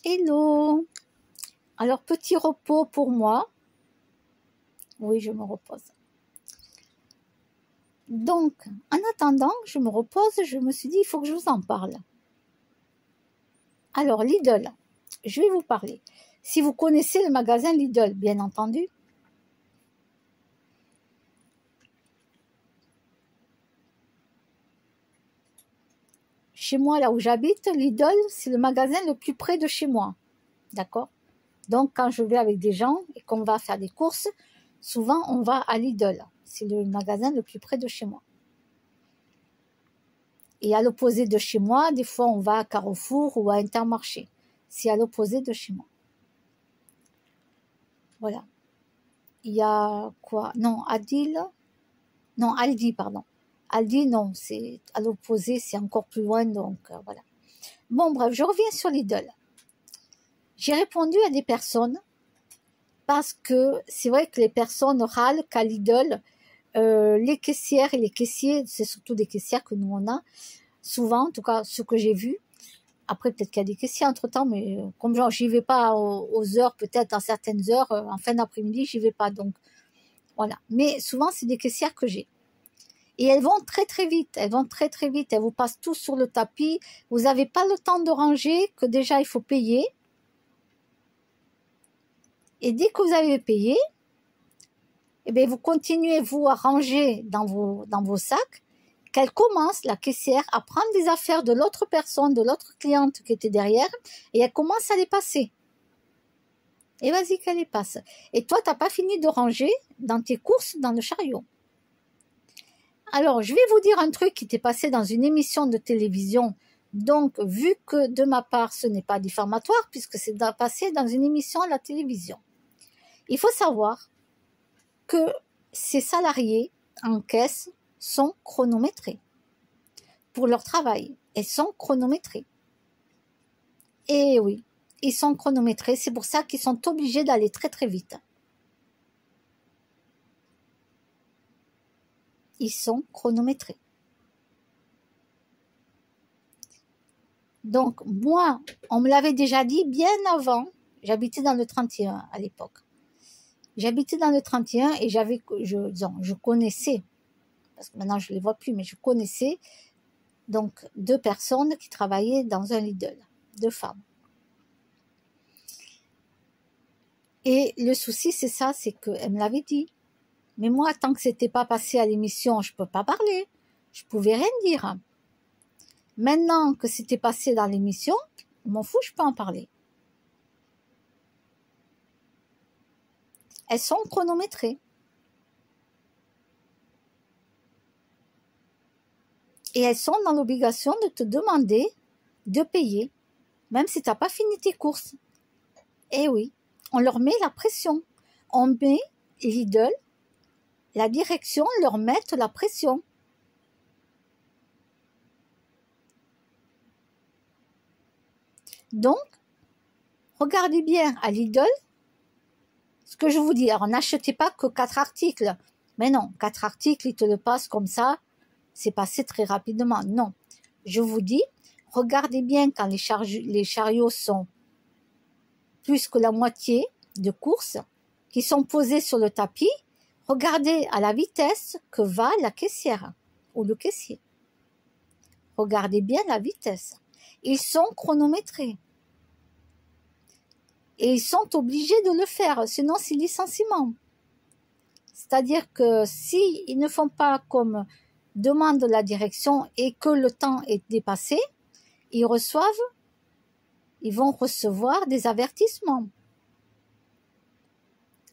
Hello. Alors, petit repos pour moi. Oui, je me repose. Donc, en attendant, je me repose, je me suis dit, il faut que je vous en parle. Alors, Lidl, je vais vous parler. Si vous connaissez le magasin Lidl, bien entendu. Chez moi, là où j'habite, Lidl, c'est le magasin le plus près de chez moi. D'accord? Donc, quand je vais avec des gens et qu'on va faire des courses, souvent, on va à Lidl. C'est le magasin le plus près de chez moi. Et à l'opposé de chez moi, des fois, on va à Carrefour ou à Intermarché. C'est à l'opposé de chez moi. Voilà. Il y a quoi? Non, Adil. Non, Aldi, pardon. Aldi, non, c'est à l'opposé, c'est encore plus loin, donc voilà. Bon, bref, je reviens sur Lidl. J'ai répondu à des personnes parce que c'est vrai que les personnes râlent qu'à Lidl, les caissières et les caissiers, c'est surtout des caissières que nous on a, souvent, en tout cas ce que j'ai vu. Après, peut-être qu'il y a des caissiers entre-temps, mais comme genre, j'y vais pas aux heures, peut-être à certaines heures, en fin d'après-midi, j'y vais pas. Donc, voilà. Mais souvent, c'est des caissières que j'ai. Et elles vont très très vite, elles vont très très vite, elles vous passent tout sur le tapis. Vous n'avez pas le temps de ranger, que déjà il faut payer. Et dès que vous avez payé, eh bien, vous continuez, vous, à ranger dans vos sacs, qu'elle commence, la caissière, à prendre des affaires de l'autre personne, de l'autre cliente qui était derrière, et elle commence à les passer. Et vas-y qu'elle les passe. Et toi, tu n'as pas fini de ranger dans tes courses dans le chariot. Alors, je vais vous dire un truc qui était passé dans une émission de télévision. Donc, vu que de ma part, ce n'est pas diffamatoire, puisque c'est passé dans une émission à la télévision. Il faut savoir que ces salariés en caisse sont chronométrés pour leur travail. Ils sont chronométrés. Et oui, ils sont chronométrés. C'est pour ça qu'ils sont obligés d'aller très très vite. Ils sont chronométrés. Donc, moi, on me l'avait déjà dit bien avant. J'habitais dans le 31 à l'époque. J'habitais dans le 31 et je connaissais, parce que maintenant je ne les vois plus, mais je connaissais donc 2 personnes qui travaillaient dans un Lidl, 2 femmes. Et le souci, c'est ça, c'est qu'elle me l'avait dit. Mais moi, tant que c'était pas passé à l'émission, je peux pas parler. Je pouvais rien dire. Maintenant que c'était passé dans l'émission, je m'en fous, je peux en parler. Elles sont chronométrées. Et elles sont dans l'obligation de te demander de payer, même si tu n'as pas fini tes courses. Eh oui, on leur met la pression. On met Lidl, la direction leur met la pression. Donc, regardez bien à Lidl, ce que je vous dis, alors n'achetez pas que 4 articles. Mais non, 4 articles, ils te le passent comme ça, c'est passé très rapidement. Non, je vous dis, regardez bien quand les chariots sont plus que la moitié de courses, qui sont posés sur le tapis, regardez à la vitesse que va la caissière ou le caissier. Regardez bien la vitesse. Ils sont chronométrés. Et ils sont obligés de le faire, sinon c'est licenciement. C'est-à-dire que s'ils ne font pas comme demande la direction et que le temps est dépassé, ils vont recevoir des avertissements.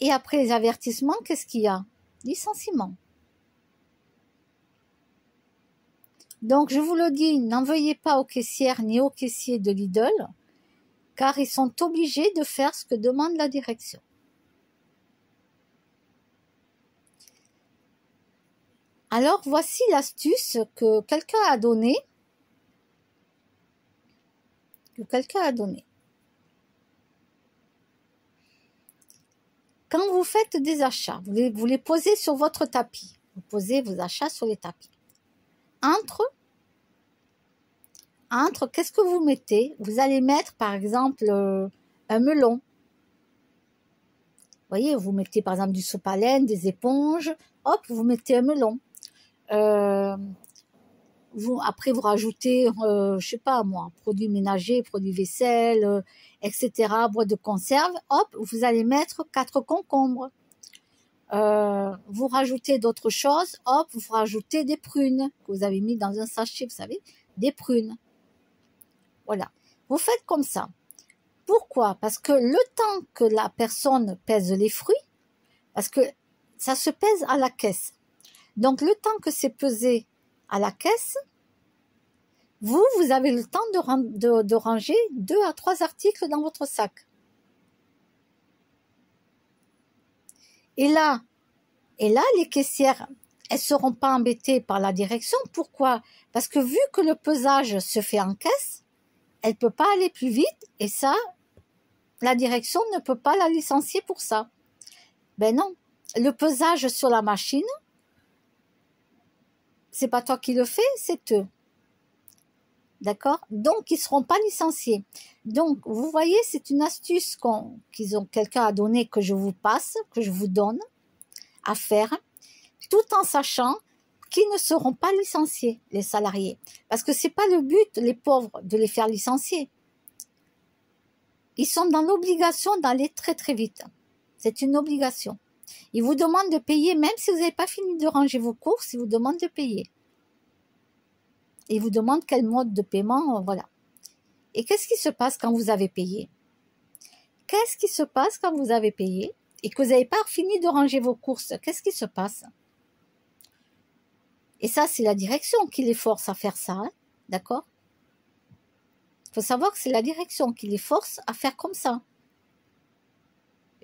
Et après les avertissements, qu'est-ce qu'il y a? Licenciement. Donc, je vous le dis, n'en veuillez pas aux caissières ni aux caissiers de Lidl, car ils sont obligés de faire ce que demande la direction. Alors, voici l'astuce que quelqu'un a donnée. Quand vous faites des achats, vous les posez sur votre tapis. Vous posez vos achats sur les tapis. Entre qu'est-ce que vous mettez? Vous allez mettre, par exemple, un melon. Vous voyez, vous mettez, par exemple, du sopalin, des éponges. Hop, vous mettez un melon. Après, vous rajoutez, je sais pas moi, produits ménagers, produits vaisselle, etc., boîte de conserve. Hop, vous allez mettre 4 concombres. Vous rajoutez d'autres choses. Hop, vous rajoutez des prunes que vous avez mis dans un sachet, vous savez, des prunes. Voilà. Vous faites comme ça. Pourquoi? Parce que le temps que la personne pèse les fruits, parce que ça se pèse à la caisse. Donc, le temps que c'est pesé à la caisse, vous avez le temps de ranger 2 à 3 articles dans votre sac. Et là, les caissières, elles seront pas embêtées par la direction. Pourquoi? Parce que vu que le pesage se fait en caisse, elle peut pas aller plus vite et ça, la direction ne peut pas la licencier pour ça. Ben non, le pesage sur la machine, c'est pas toi qui le fais, c'est eux. D'accord? Donc, ils seront pas licenciés. Donc, vous voyez, c'est une astuce quelqu'un a donné, que je vous passe, que je vous donne à faire, tout en sachant qu'ils ne seront pas licenciés, les salariés. Parce que c'est pas le but, les pauvres, de les faire licencier. Ils sont dans l'obligation d'aller très très vite. C'est une obligation. Ils vous demandent de payer, même si vous n'avez pas fini de ranger vos courses, ils vous demandent de payer. Et ils vous demandent quel mode de paiement, voilà. Et qu'est-ce qui se passe quand vous avez payé? Qu'est-ce qui se passe quand vous avez payé et que vous n'avez pas fini de ranger vos courses? Qu'est-ce qui se passe? Et ça, c'est la direction qui les force à faire ça, hein, d'accord? Il faut savoir que c'est la direction qui les force à faire comme ça.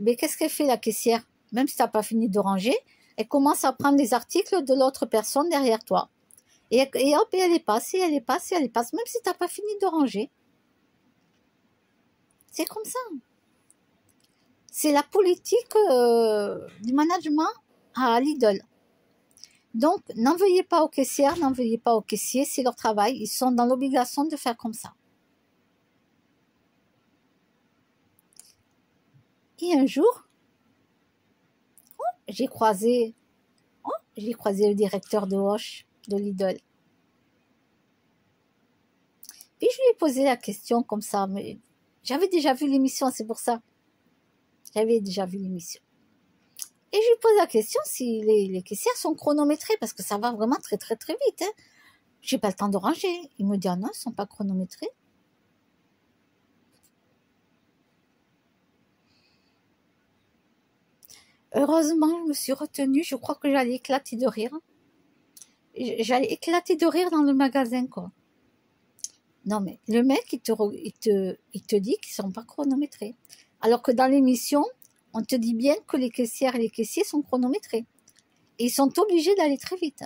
Mais qu'est-ce qu'elle fait, la caissière? Même si tu n'as pas fini de ranger, elle commence à prendre les articles de l'autre personne derrière toi. Et hop, et elle les passe, et elle les passe, et elle les passe, même si tu n'as pas fini de ranger. C'est comme ça. C'est la politique du management à Lidl. Donc, n'en veuillez pas aux caissières, n'en veuillez pas aux caissiers, c'est leur travail. Ils sont dans l'obligation de faire comme ça. Et un jour, j'ai croisé le directeur de Hoche, de Lidl. Puis je lui ai posé la question comme ça, mais j'avais déjà vu l'émission, c'est pour ça. J'avais déjà vu l'émission. Et je lui pose la question si les caissières sont chronométrées, parce que ça va vraiment très très très vite. Hein. J'ai pas le temps de ranger. Il me dit, ah non, elles sont pas chronométrées. Heureusement, je me suis retenue. Je crois que j'allais éclater de rire. J'allais éclater de rire dans le magasin, quoi. Non, mais le mec, il te dit qu'ils sont pas chronométrés. Alors que dans l'émission, on te dit bien que les caissières et les caissiers sont chronométrés. Et ils sont obligés d'aller très vite.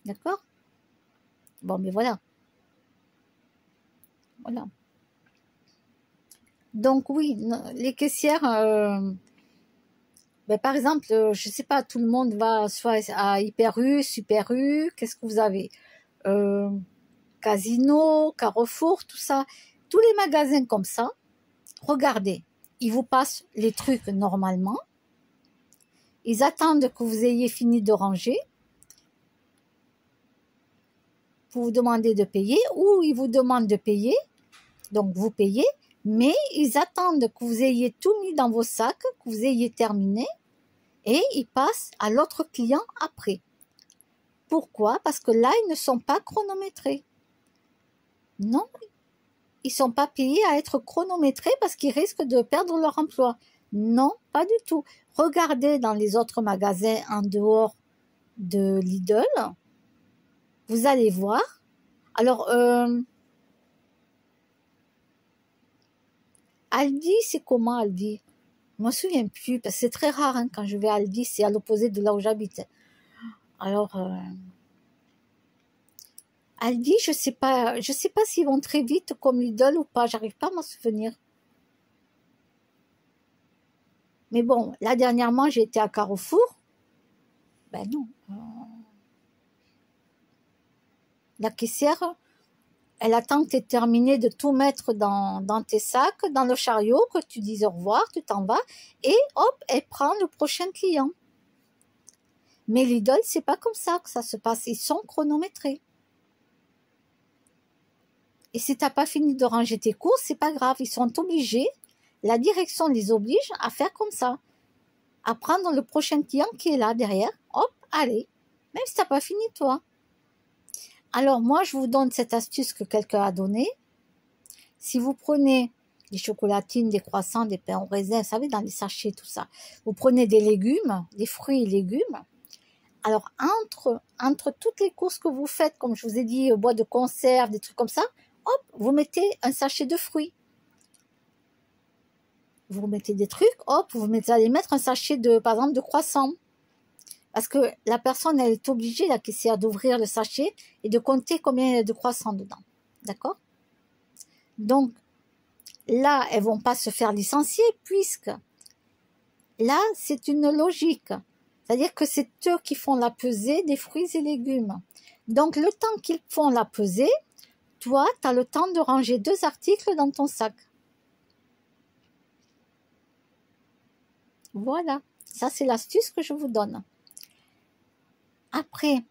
D'accord? Bon, mais voilà. Voilà. Donc oui, les caissières, ben, par exemple, je sais pas, tout le monde va soit à Hyper U, Super U, qu'est-ce que vous avez? Casino, Carrefour, tout ça. Tous les magasins comme ça, regardez, ils vous passent les trucs normalement. Ils attendent que vous ayez fini de ranger pour vous demander de payer, ou ils vous demandent de payer, donc vous payez, mais ils attendent que vous ayez tout mis dans vos sacs, que vous ayez terminé, et ils passent à l'autre client après. Pourquoi? Parce que là, ils ne sont pas chronométrés. Non, ils ne sont pas payés à être chronométrés parce qu'ils risquent de perdre leur emploi. Non, pas du tout. Regardez dans les autres magasins en dehors de Lidl, vous allez voir. Alors, Aldi, c'est comment Aldi? Je me souviens plus, parce que c'est très rare hein, quand je vais à Aldi, c'est à l'opposé de là où j'habite. Alors, Aldi, je sais pas s'ils vont très vite comme Lidl ou pas, j'arrive pas à m'en souvenir. Mais bon, là dernièrement, j'ai été à Carrefour. Ben non, La caissière, elle attend que tu aies terminé de tout mettre dans tes sacs, dans le chariot, que tu dises au revoir, tu t'en vas, et hop, elle prend le prochain client. Mais Lidl, c'est pas comme ça que ça se passe. Ils sont chronométrés. Et si t'as pas fini de ranger tes courses, c'est pas grave. Ils sont obligés. La direction les oblige à faire comme ça. À prendre le prochain client qui est là derrière. Hop, allez. Même si t'as pas fini, toi. Alors, moi, je vous donne cette astuce que quelqu'un a donnée. Si vous prenez des chocolatines, des croissants, des pains au raisin, vous savez, dans les sachets, tout ça. Vous prenez des légumes, des fruits et légumes. Alors, entre toutes les courses que vous faites, comme je vous ai dit, bois de conserve, des trucs comme ça, hop, vous mettez un sachet de fruits. Vous mettez des trucs, hop, vous allez mettre un sachet de, par exemple, de croissants. Parce que la personne, elle est obligée, la caissière, d'ouvrir le sachet et de compter combien il y a de croissants dedans. D'accord? Donc, là, elles vont pas se faire licencier puisque là, c'est une logique. C'est-à-dire que c'est eux qui font la pesée des fruits et légumes. Donc, le temps qu'ils font la pesée, toi, tu as le temps de ranger 2 articles dans ton sac. Voilà. Ça, c'est l'astuce que je vous donne. Après,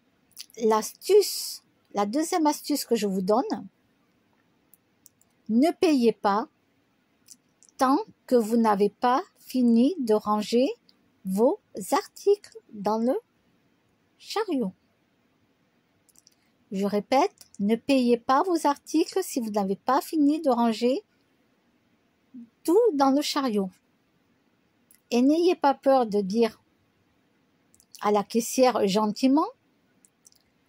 l'astuce, la deuxième astuce que je vous donne, ne payez pas tant que vous n'avez pas fini de ranger vos articles dans le chariot. Je répète, ne payez pas vos articles si vous n'avez pas fini de ranger tout dans le chariot. Et n'ayez pas peur de dire à la caissière gentiment,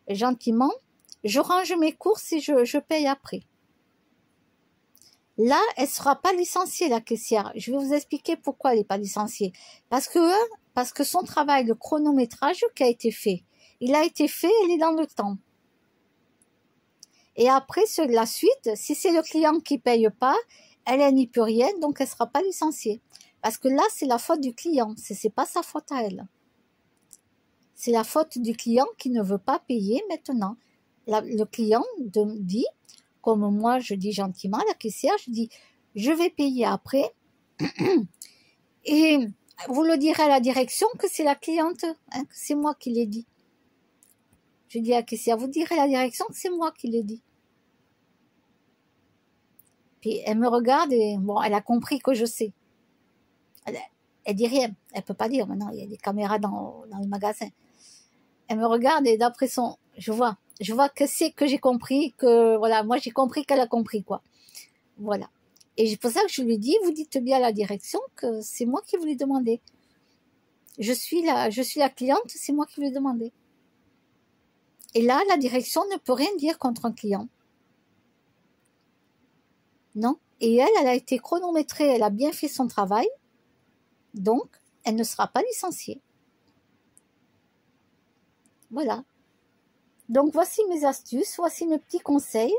je range mes courses et je paye après. Là, elle ne sera pas licenciée, la caissière. Je vais vous expliquer pourquoi elle n'est pas licenciée. Parce que son travail, le chronométrage qui a été fait, il a été fait, elle est dans le temps. Et après, la suite, si c'est le client qui ne paye pas, elle n'y peut rien, donc elle ne sera pas licenciée. Parce que là, c'est la faute du client, ce n'est pas sa faute à elle. C'est la faute du client qui ne veut pas payer maintenant. Le client dit, comme moi je dis gentiment à la caissière, je dis, je vais payer après. Et vous le direz à la direction que c'est la cliente, hein, que c'est moi qui l'ai dit. Je dis à la caissière, vous direz à la direction que c'est moi qui l'ai dit. Puis elle me regarde et bon, elle a compris que je sais. Elle dit rien, elle peut pas dire. Maintenant, il y a des caméras dans le magasin. Elle me regarde et d'après je vois que c'est que j'ai compris, que voilà, moi j'ai compris qu'elle a compris quoi. Voilà. Et c'est pour ça que je lui dis, vous dites bien à la direction que c'est moi qui vous l'ai demandé. Je suis la cliente, c'est moi qui vous l'ai demandé. Et là, la direction ne peut rien dire contre un client. Non. Et elle a été chronométrée, elle a bien fait son travail. Donc, elle ne sera pas licenciée. Voilà. Donc, voici mes astuces, voici mes petits conseils.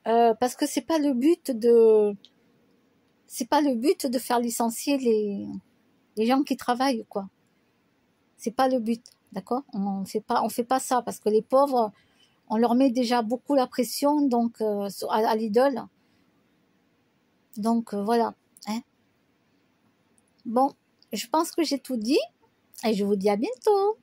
Parce que c'est pas le but de faire licencier les gens qui travaillent, quoi. C'est pas le but, d'accord? On fait pas ça parce que les pauvres, on leur met déjà beaucoup la pression, donc à Lidl. Donc voilà. Hein. Bon, je pense que j'ai tout dit et je vous dis à bientôt.